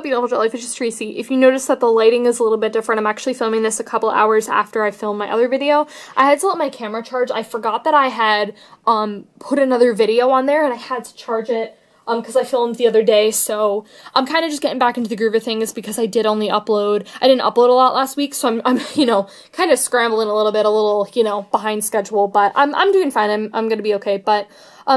Beautiful Jellyfish, it's Tracy. If you notice that the lighting is a little bit different, I'm actually filming this a couple hours after I filmed my other video. I had to let my camera charge. I forgot that I had put another video on there and I had to charge it because I filmed the other day, so I'm kind of just getting back into the groove of things because I did only upload. I didn't upload a lot last week, so I'm you know, kind of scrambling a little bit, you know, behind schedule, but I'm doing fine. I'm gonna be okay, but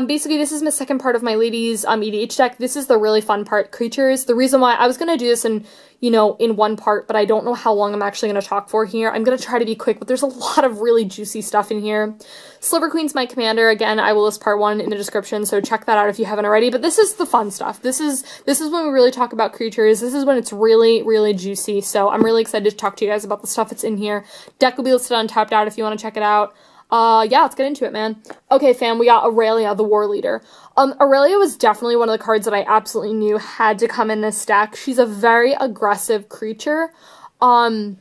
basically, this is my second part of my ladies EDH deck. This is the really fun part, creatures. The reason why I was going to do this in one part, but I don't know how long I'm actually going to talk for here. I'm going to try to be quick, but there's a lot of really juicy stuff in here. Sliver Queen's my commander. Again, I will list part 1 in the description, so check that out if you haven't already. But this is the fun stuff. This is when we really talk about creatures. This is when it's really, really juicy. So I'm really excited to talk to you guys about the stuff that's in here. Deck will be listed on Tapped Out if you want to check it out. Yeah, let's get into it, man. Okay, fam, we got Aurelia, the War Leader. Aurelia was definitely one of the cards that I absolutely knew had to come in this deck. She's a very aggressive creature, and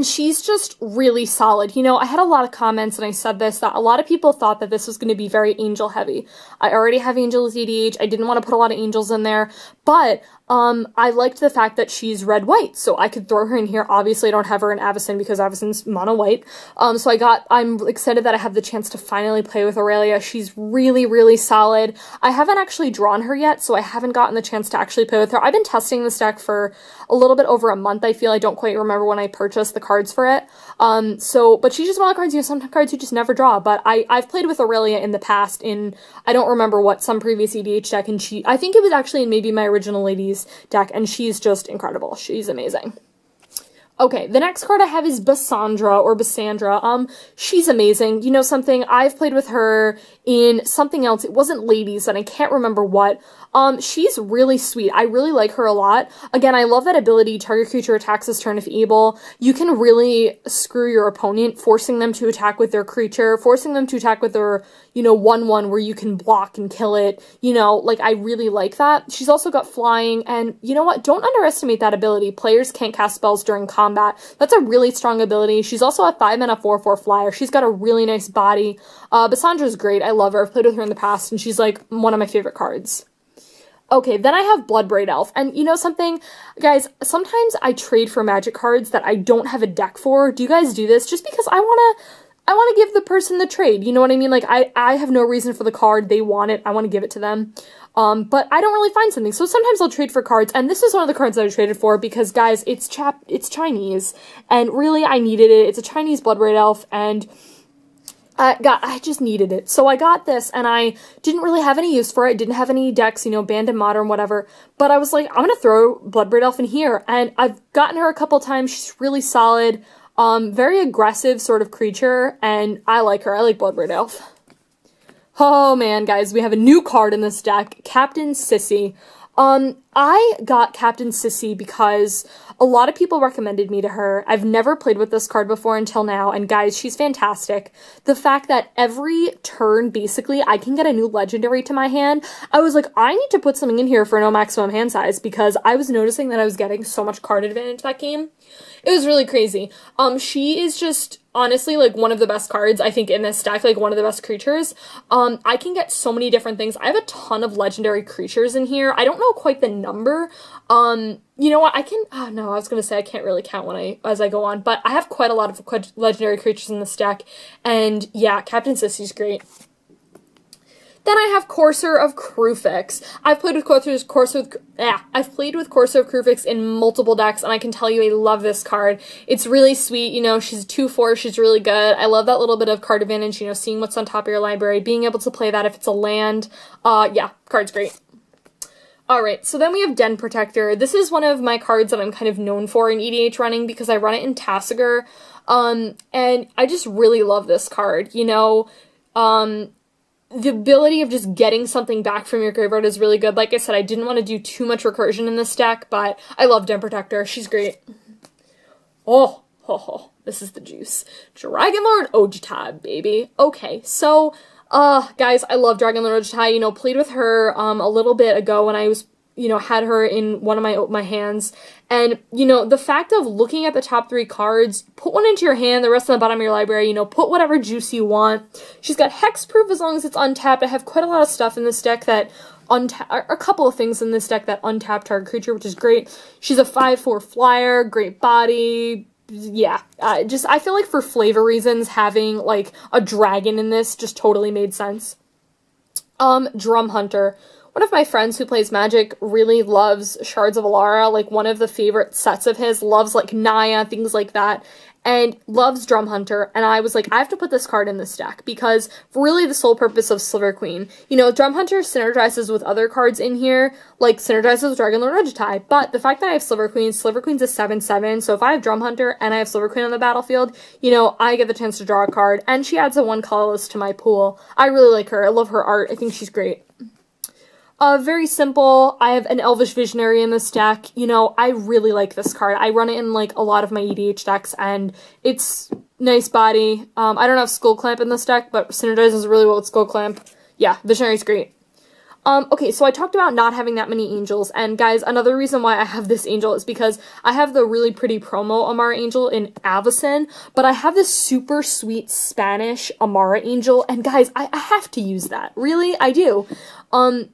she's just really solid. You know, I had a lot of comments, and I said this, that a lot of people thought that this was going to be very angel heavy. I already have angels EDH. I didn't want to put a lot of angels in there, but I liked the fact that she's red-white, so I could throw her in here. Obviously, I don't have her in Avacyn because Avacyn's mono-white, so I'm excited that I have the chance to finally play with Aurelia. She's really, really solid. I haven't actually drawn her yet, so I haven't gotten the chance to actually play with her. I've been testing this deck for a little bit over a month, I feel. I don't quite remember when I purchased the cards for it, but she's just one of the cards, you know, some cards you just never draw, but I've played with Aurelia in the past in, I don't remember what, some previous EDH deck, and I think it was actually in maybe my original Ladies deck, and she's just incredible. She's amazing. Okay, the next card I have is Bassandra, or Bassandra. She's amazing. You know something? I've played with her in something else. It wasn't Ladies, and I can't remember what. She's really sweet. I really like her a lot. Again, I love that ability, target creature attacks this turn if able. You can really screw your opponent, forcing them to attack with their creature, forcing them to attack with their, 1/1 where you can block and kill it. I really like that. She's also got flying, and you know what? Don't underestimate that ability. Players can't cast spells during combat. That's a really strong ability. She's also a 5-mana 4/4 flyer. She's got a really nice body. Bassandra's great. I love her. I've played with her in the past, and she's like one of my favorite cards. Okay, then I have Bloodbraid Elf, and you know something, guys, sometimes I trade for Magic cards that I don't have a deck for. Do you guys do this? Just because I want to give the person the trade, you know what I mean? Like, I have no reason for the card, they want it, I want to give it to them, but I don't really find something, so sometimes I'll trade for cards, and this is one of the cards that I traded for, because, guys, it's Chinese, and really, I needed it. It's a Chinese Bloodbraid Elf, and I just needed it. So I got this, and I didn't really have any use for it. I didn't have any decks, banned in Modern, whatever. But I was like, I'm gonna throw Bloodbraid Elf in here. And I've gotten her a couple times. She's really solid. Very aggressive sort of creature, and I like her. I like Bloodbraid Elf. Oh man, guys, we have a new card in this deck, Captain Sissy. I got Captain Sissy because a lot of people recommended me to her. I've never played with this card before until now, and guys, she's fantastic. The fact that every turn, basically, I can get a new legendary to my hand, I was like, I need to put something in here for no maximum hand size, because I was noticing that I was getting so much card advantage that game. It was really crazy. She is just, honestly, like, one of the best cards, I think, in this deck, like, one of the best creatures. I can get so many different things. I have a ton of legendary creatures in here. I don't know quite the number. You know what, no, I was gonna say I can't really count as I go on, but I have quite a lot of legendary creatures in this deck, and yeah, Captain Sissy's great. Then I have Courser of Kruphix. I've played with Courser of Kruphix in multiple decks, and I can tell you I love this card. It's really sweet, she's a 2/4, she's really good. I love that little bit of card advantage, seeing what's on top of your library, being able to play that if it's a land. Yeah, card's great. Alright, so then we have Den Protector. This is one of my cards that I'm kind of known for in EDH running because I run it in Tasigur, and I just really love this card, the ability of just getting something back from your graveyard is really good. Like I said, I didn't want to do too much recursion in this deck, but I love Den Protector. She's great. Oh, this is the juice. Dragonlord Ojutai, baby. Okay, so guys, I love Dragonlord Ojutai, played with her, a little bit ago when I was, had her in one of my hands, and, the fact of looking at the top 3 cards, put one into your hand, the rest on the bottom of your library, put whatever juice you want. She's got hexproof as long as it's untapped. I have quite a lot of stuff in this deck that a couple of things in this deck that untap target creature, which is great. She's a 5/4 flyer, great body. Yeah, just I feel like for flavor reasons, having like a dragon in this just totally made sense. Drum Hunter. One of my friends who plays Magic really loves Shards of Alara, like one of the favorite sets of his, loves like Naya, things like that, and loves Drum Hunter, and I was like, I have to put this card in this deck, because for really the sole purpose of Sliver Queen. You know, Drum Hunter synergizes with other cards in here, like synergizes with Dragonlord Regitai, but the fact that I have Sliver's a 7/7, so if I have Drum Hunter and I have Sliver Queen on the battlefield, you know, I get the chance to draw a card, and she adds a 1 colorless to my pool. I really like her. I love her art. I think she's great. Very simple. I have an Elvish Visionary in this deck. You know, I really like this card. I run it in, like, a lot of my EDH decks, and it's nice body. I don't have Skull Clamp in this deck, but synergizes really well with Skull Clamp. Yeah, Visionary's great. Okay, so I talked about not having that many angels, and guys, another reason why I have this angel is because I have the really pretty promo Amara Angel in Avacyn, but I have this super sweet Spanish Amara Angel, and guys, I have to use that. Really? I do.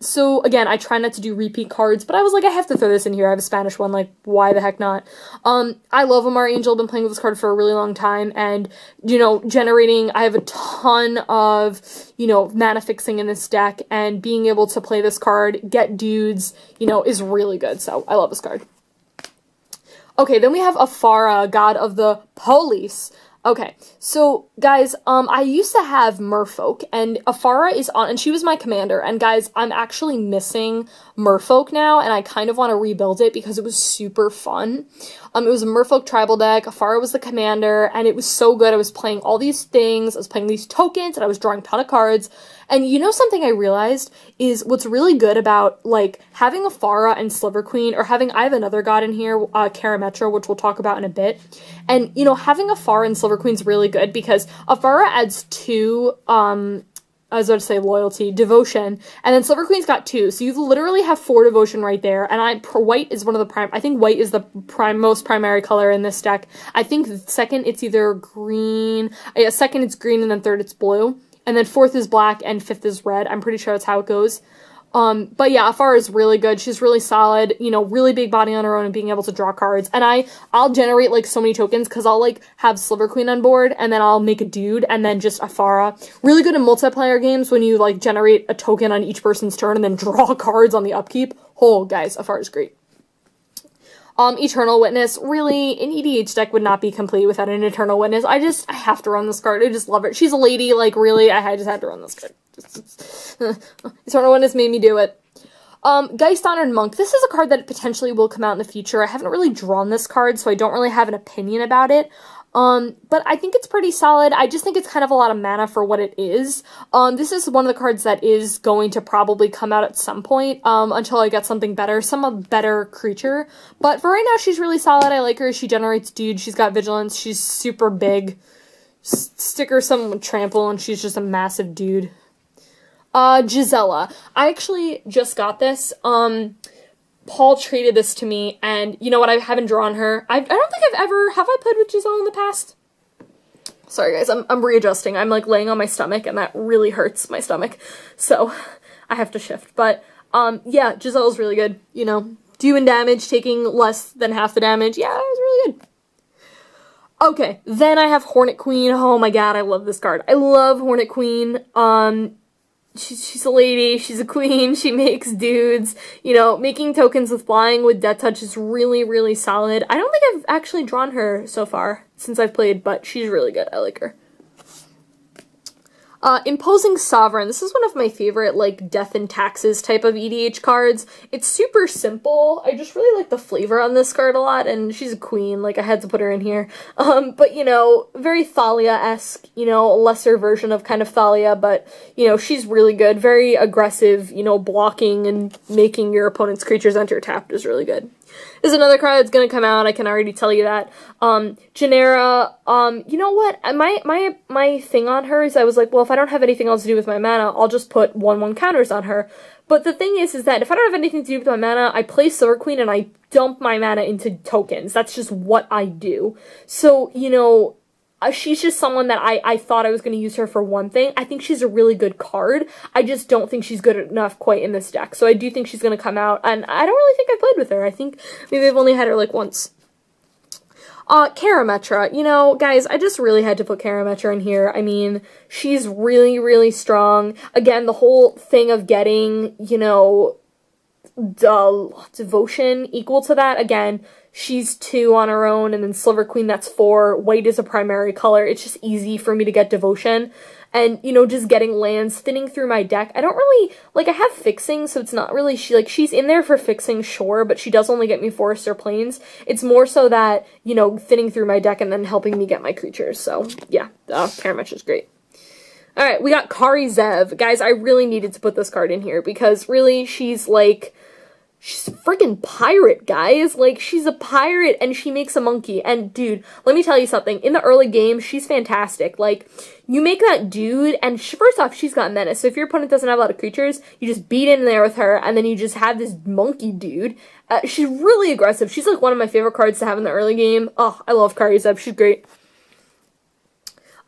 So again, I try not to do repeat cards, but I was like, I have to throw this in here. I have a Spanish one, like, why the heck not? I love Amara Angel. I've been playing with this card for a really long time, and, you know, I have a ton of, you know, mana fixing in this deck, and being able to play this card, get dudes, you know, is really good, so I love this card. Okay, then we have Afara, God of the Police. Okay, so, guys, I used to have Merfolk, and Afara is on, and she was my commander, and guys, I'm actually missing Merfolk now, and I kind of want to rebuild it because it was super fun. It was a Merfolk tribal deck, Afara was the commander, and it was so good. I was playing all these things, I was playing these tokens, and I was drawing a ton of cards, and you know something I realized is what's really good about, like, having Afara and Sliver Queen, or I have another god in here, Karametra, which we'll talk about in a bit, and, you know, having Afara and Sliver Queen's really good, because Afara adds 2, I was about to say loyalty, devotion, and then Sliver Queen's got 2, so you literally have 4 devotion right there, and white is one of the I think white is the most primary color in this deck. I think second it's either green, second it's green, and then third it's blue, and then 4th is black, and 5th is red. I'm pretty sure that's how it goes. But yeah, Afara is really good. She's really solid, you know, really big body on her own and being able to draw cards. And I'll generate, like, so many tokens, because I'll, like, have Sliver Queen on board, and then I'll make a dude, and then just Afara. Really good in multiplayer games when you, like, generate a token on each person's turn and then draw cards on the upkeep. Oh, guys, Afara's great. Eternal Witness, really, an EDH deck would not be complete without an Eternal Witness. I have to run this card. I just love it. She's a lady, like, really, I just had to run this card. Eternal Witness made me do it. Geist Honored Monk. This is a card that potentially will come out in the future. I haven't really drawn this card, so I don't really have an opinion about it. But I think it's pretty solid. I just think it's kind of a lot of mana for what it is. This is one of the cards that is going to probably come out at some point, until I get something better, some better creature. But for right now, she's really solid. I like her. She generates dude. She's got vigilance. She's super big. Stick her some with trample, and she's just a massive dude. Gisela. I actually just got this. Paul traded this to me, and you know what, I haven't drawn her. I don't think have I played with Giselle in the past? Sorry guys, I'm readjusting. I'm like laying on my stomach, and that really hurts my stomach, so I have to shift. But, yeah, Giselle's really good, you know, doing damage, taking less than half the damage. Yeah, it was really good. Okay, then I have Hornet Queen. Oh my god, I love this card. I love Hornet Queen. She's a lady, she's a queen, she makes dudes, you know, making tokens with flying with Death Touch is really, really solid. I don't think I've actually drawn her so far since I've played, but she's really good. I like her. Imposing Sovereign. This is one of my favorite, like, Death and Taxes type of EDH cards. It's super simple. I just really like the flavor on this card a lot, and she's a queen. Like, I had to put her in here. But, you know, very Thalia-esque, you know, a lesser version of kind of Thalia, but, you know, she's really good. Very aggressive, you know, blocking and making your opponent's creatures enter tapped is really good. There's another card that's gonna come out, I can already tell you that. Genera, you know what, my thing on her is I was like, well, if I don't have anything else to do with my mana, I'll just put 1/1 counters on her. But the thing is that if I don't have anything to do with my mana, I play Silver Queen and I dump my mana into tokens. That's just what I do. So, you know, she's just someone that I thought I was going to use her for one thing. I think she's a really good card. I just don't think she's good enough quite in this deck. So I do think she's going to come out, and I don't really think I played with her. I think maybe I've only had her like once. Karametra, you know, guys, I just really had to put Karametra in here. I mean, she's really, really strong. Again, the whole thing of getting, you know, devotion equal to that. Again, she's 2 on her own, and then Silver Queen, that's 4. White is a primary color. It's just easy for me to get devotion. And, you know, just getting lands, thinning through my deck. I don't really, like, I have fixing, so it's not really, she's in there for fixing, sure, but she does only get me forests or plains. It's more so that, you know, thinning through my deck and then helping me get my creatures. So, yeah, Karametra is great. Alright, we got Kari Zev. Guys, I really needed to put this card in here, because really, she's, like, she's a freaking pirate, guys. Like, she's a pirate, and she makes a monkey. And, dude, let me tell you something. In the early game, she's fantastic. Like, you make that dude, and first off, she's got menace. So if your opponent doesn't have a lot of creatures, you just beat in there with her, and then you just have this monkey dude. She's really aggressive. She's, like, one of my favorite cards to have in the early game. Oh, I love Kari Zev. She's great.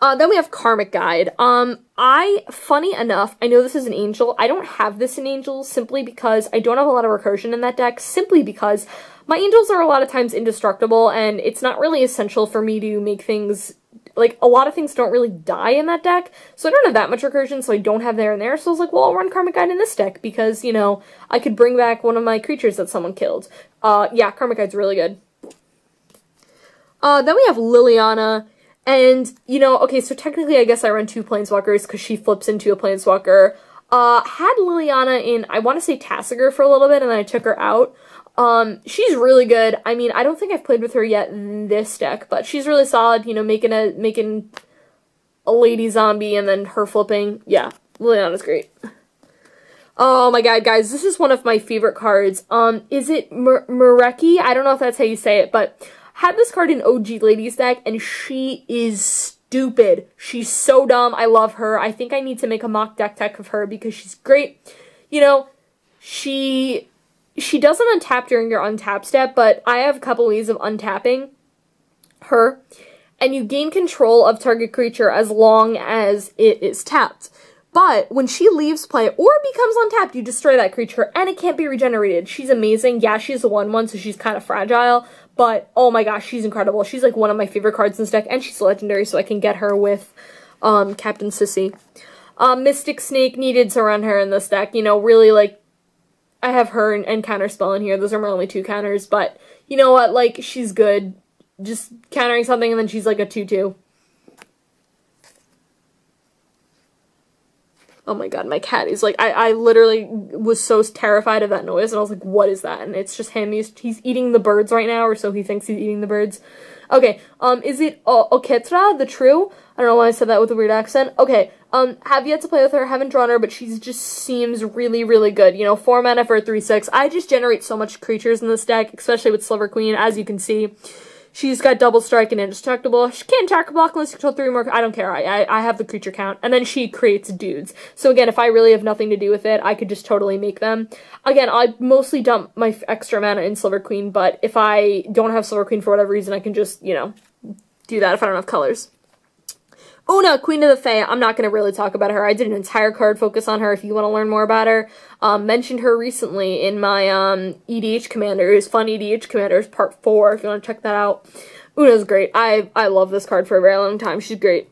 Then we have Karmic Guide. Funny enough, I know this is an angel. I don't have this in angels simply because I don't have a lot of recursion in that deck, simply because my angels are a lot of times indestructible, and it's not really essential for me to make things, like, a lot of things don't really die in that deck, so I don't have that much recursion, so I don't have there and there, so I was like, well, I'll run Karmic Guide in this deck, because, you know, I could bring back one of my creatures that someone killed. Yeah, Karmic Guide's really good. Then we have Liliana. And, you know, okay, so technically I guess I run 2 Planeswalkers because she flips into a Planeswalker. Had Liliana in, I want to say Tasigur for a little bit, and then I took her out. She's really good. I mean, I don't think I've played with her yet in this deck, but she's really solid, you know, making a lady zombie and then her flipping. Yeah, Liliana's great. Oh my god, guys, this is one of my favorite cards. Is it Mureki? I don't know if that's how you say it, but had this card in OG Ladies deck, and she is stupid. She's so dumb. I love her. I think I need to make a mock deck of her because she's great. You know, she doesn't untap during your untap step, but I have a couple ways of untapping her, and you gain control of target creature as long as it is tapped. But when she leaves play or becomes untapped, you destroy that creature, and it can't be regenerated. She's amazing. Yeah, she's a 1/1, so she's kind of fragile, but oh my gosh, she's incredible. She's like one of my favorite cards in this deck, and she's legendary, so I can get her with Captain Sissy. Mystic Snake needed to run her in this deck. You know, really, like, I have her and Counterspell in here. Those are my only 2 counters, but you know what? Like, she's good. Just countering something, and then she's like a 2/2. Oh my god, my cat is like, I literally was so terrified of that noise, and I was like, what is that? And it's just him, he's eating the birds right now, or so he thinks he's eating the birds. Okay, is it Oketra, the True? I don't know why I said that with a weird accent. Okay, have yet to play with her, haven't drawn her, but she just seems really, really good. You know, 4 mana for a 3/6. I just generate so much creatures in this deck, especially with Silver Queen, as you can see. She's got double strike and indestructible. She can't attack or block unless you control 3 more. I don't care. I have the creature count. And then she creates dudes. So again, if I really have nothing to do with it, I could just totally make them. Again, I mostly dump my extra mana in Silver Queen, but if I don't have Silver Queen for whatever reason, I can just, you know, do that if I don't have colors. Una, Queen of the Fae. I'm not going to really talk about her. I did an entire card focus on her if you want to learn more about her. Mentioned her recently in my EDH Commanders, Fun EDH Commanders Part 4, if you want to check that out. Una's great. I love this card for a very long time. She's great.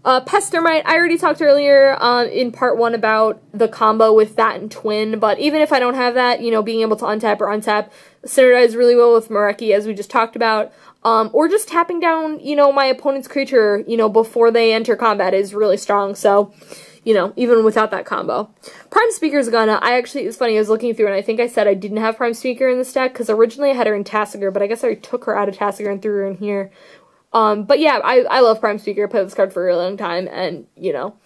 Pestermite, I already talked earlier in Part 1 about the combo with that and Twin, but even if I don't have that, you know, being able to untap or untap synergize really well with Mureki, as we just talked about. Or just tapping down, you know, my opponent's creature, you know, before they enter combat is really strong, so, you know, even without that combo. Prime Speaker's gonna, it's funny, I was looking through and I think I said I didn't have Prime Speaker in this deck, because originally I had her in Tasigur, but I guess I took her out of Tasigur and threw her in here. But yeah, I love Prime Speaker, I played this card for a really long time, and, you know,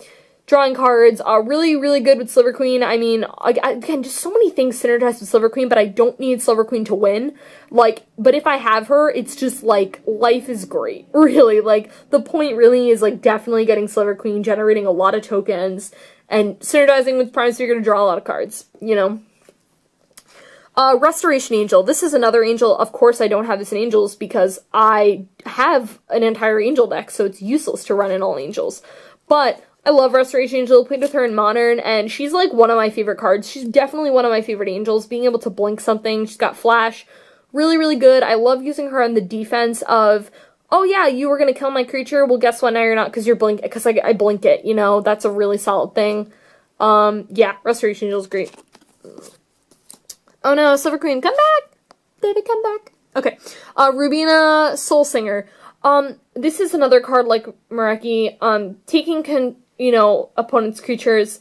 drawing cards are really, really good with Silver Queen. I mean, again, just so many things synergize with Silver Queen, but I don't need Silver Queen to win. Like, but if I have her, it's just, like, life is great, really. Like, the point really is, like, definitely getting Silver Queen, generating a lot of tokens, and synergizing with Prime Speaker to draw a lot of cards, you know? Restoration Angel. This is another angel. Of course, I don't have this in angels because I have an entire angel deck, so it's useless to run in all angels. But I love Restoration Angel. Played with her in Modern, and she's like one of my favorite cards. She's definitely one of my favorite angels. Being able to blink something. She's got flash. Really, really good. I love using her on the defense of, oh yeah, you were gonna kill my creature. Well, guess what? Now you're not because I blink it. You know, that's a really solid thing. Yeah, Restoration Angel is great. Oh no, Silver Queen, come back! Baby, come back. Okay, Rubina Soul Singer. This is another card like Mareki, taking opponent's creatures.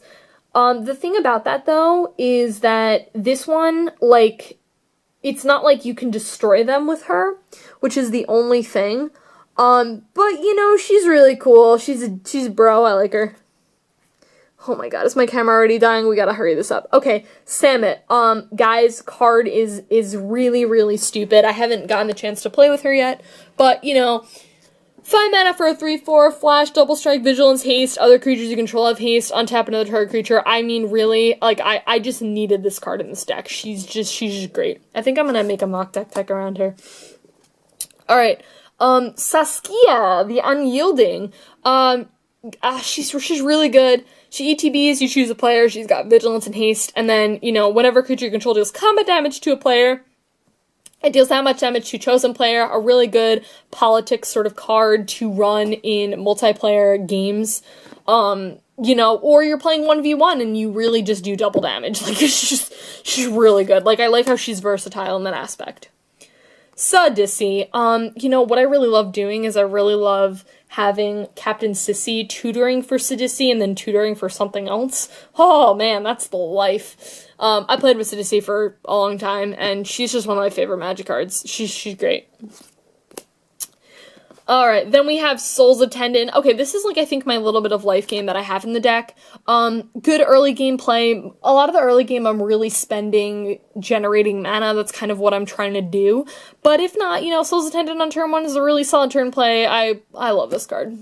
The thing about that, though, is that this one, like, it's not like you can destroy them with her, which is the only thing. But, you know, she's really cool. She's bro, I like her. Oh my god, is my camera already dying? We gotta hurry this up. Okay, Samet. Guys, card is really, really stupid. I haven't gotten the chance to play with her yet, but, you know, 5 mana for a 3/4, flash, double strike, vigilance, haste, other creatures you control have haste, untap another target creature. I mean, really, like, I just needed this card in this deck. She's just great. I think I'm gonna make a mock deck around her. Alright, Saskia, the Unyielding. She's really good. She ETBs, you choose a player, she's got vigilance and haste, and then, you know, whenever creature you control deals combat damage to a player, it deals that much damage to chosen player. A really good politics sort of card to run in multiplayer games. You know, or you're playing 1v1 and you really just do double damage. Like, she's really good. Like, I like how she's versatile in that aspect. Sadissi. You know, what I really love doing is I really love having Captain Sissy tutoring for Sadissi and then tutoring for something else. Oh man, that's the life. I played with Sadissi for a long time, and she's just one of my favorite Magic cards. She's great. Alright, then we have Soul's Attendant. Okay, this is, like, I think my little bit of life game that I have in the deck. Good early game play. A lot of the early game I'm really spending generating mana. That's kind of what I'm trying to do. But if not, you know, Soul's Attendant on turn 1 is a really solid turn play. I love this card.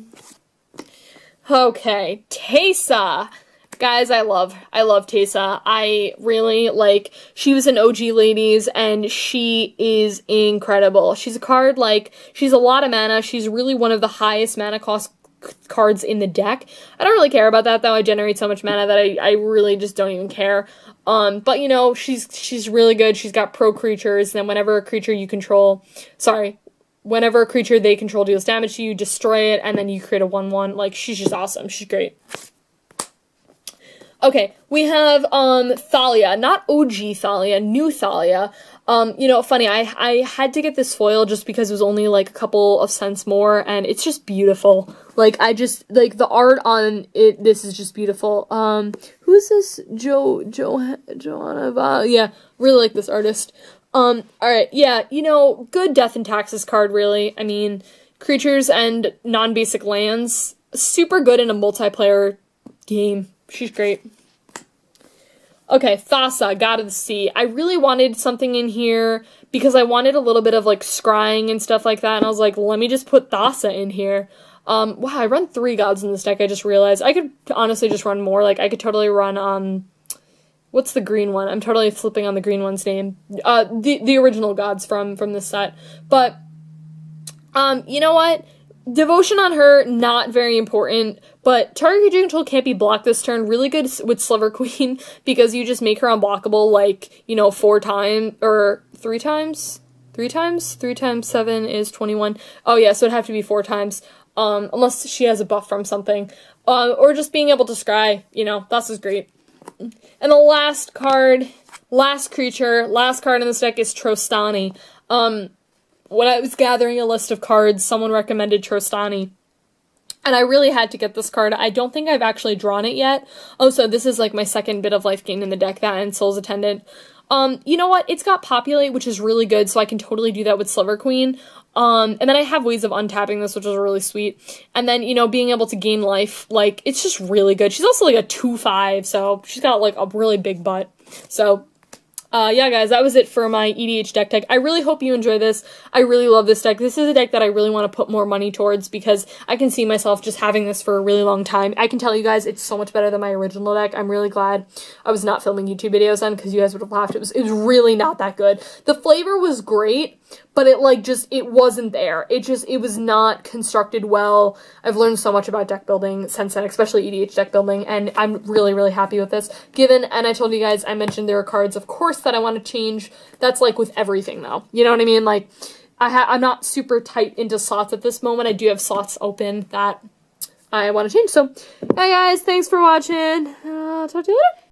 Okay, Teysa. Guys, I love Teysa. I really, like, she was an OG ladies, and she is incredible. She's a card, like, she's a lot of mana. She's really one of the highest mana cost cards in the deck. I don't really care about that, though. I generate so much mana that I really just don't even care. But, you know, she's really good. She's got pro creatures, and then whenever a creature you control, whenever a creature they control deals damage to you, destroy it, and then you create a 1/1. Like, she's just awesome. She's great. Okay, we have, Thalia, not OG Thalia, new Thalia. You know, funny, I had to get this foil just because it was only, like, a couple of cents more, and it's just beautiful. Like, like, the art on it, this is just beautiful. Who is this? Joanna, yeah, really like this artist. Alright, yeah, you know, good Death and Taxes card, really. I mean, creatures and non-basic lands, super good in a multiplayer game. She's great. Okay, Thassa, God of the Sea. I really wanted something in here because I wanted a little bit of, like, scrying and stuff like that, and I was like, let me just put Thassa in here. Wow, I run 3 gods in this deck, I just realized. I could honestly just run more. Like, I could totally run, what's the green one? I'm totally flipping on the green one's name. The original gods from this set. But, you know what? Devotion on her, not very important, but target creature control can't be blocked this turn. Really good with Sliver Queen, because you just make her unblockable, like, you know, 4 times, or 3 times? 3 times? 3 times 7 is 21. Oh yeah, so it'd have to be 4 times, unless she has a buff from something. Or just being able to scry, you know, that's just great. And the last card, last creature, last card in this deck is Trostani. When I was gathering a list of cards, someone recommended Trostani. And I really had to get this card. I don't think I've actually drawn it yet. Oh, so this is like my second bit of life gain in the deck, that and Soul's Attendant. You know what? It's got Populate, which is really good, so I can totally do that with Sliver Queen. And then I have ways of untapping this, which is really sweet. And then, you know, being able to gain life, like, it's just really good. She's also like a 2/5, so she's got like a really big butt. So, yeah, guys, that was it for my EDH deck tech. I really hope you enjoy this. I really love this deck. This is a deck that I really want to put more money towards because I can see myself just having this for a really long time. I can tell you guys it's so much better than my original deck. I'm really glad I was not filming YouTube videos then because you guys would have laughed. It was really not that good. The flavor was great, but it wasn't there. It was not constructed well. I've learned so much about deck building since then, especially EDH deck building, and I'm really, really happy with this. And I told you guys, I mentioned there are cards, of course, that I want to change. That's like with everything though. You know what I mean? Like, I'm not super tight into slots at this moment. I do have slots open that I want to change. So, hey guys, thanks for watching. Talk to you later.